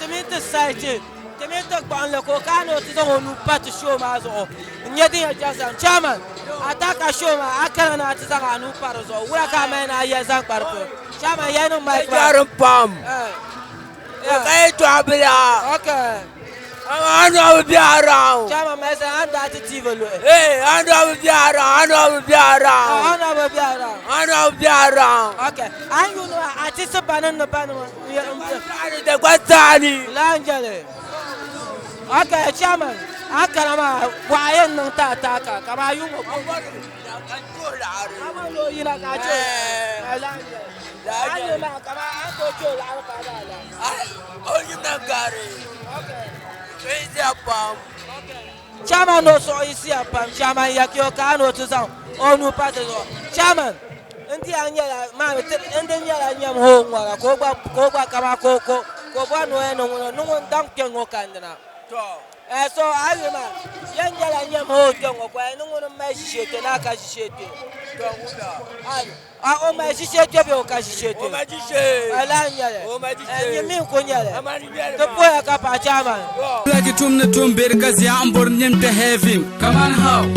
تميت السايتي تميت قبان لكو كانوا تزغوا نوبات الشو ما زغوا نيدين الجازان شامان أتاك الشو ما أكلنا تزغوا نوبات زغوا ولا كمان أيزان باركو شامان ينو مايك جارم بام وقيت عبلا أوكي أنا بيارام شامان مثلا عندها تتيفلو إيه أنا بيارام أنا بيارام أنا بيارام أوكي أيونو أتسبانن نبانو أنا دقتاني لا انجلي اوكي شامان اكل ما وعين نتا تاكا كما يوم كما لو يلا كاجو لا لا ما كما انتو جو لا لا أولي نغاري اوكي كيزي أبام شامان نو سو يسي ابام شامان يكيو كانو تسان اونو باتو شامان انتي انيا ما انتي انيا نيام هو ngwa ko gba kama ko bwa no eno no ndam kengo kandina so alima yanjala nyam ho kengo kwa no ma shishete na ka shishete to nguda o ma shishete be o ka shishete o ma jishe ala nyale o ma jishe nyimi ko nyale amani nyale to poya ka pa chama lagi tumne tumbir gazi ambur nyimte hevim kaman how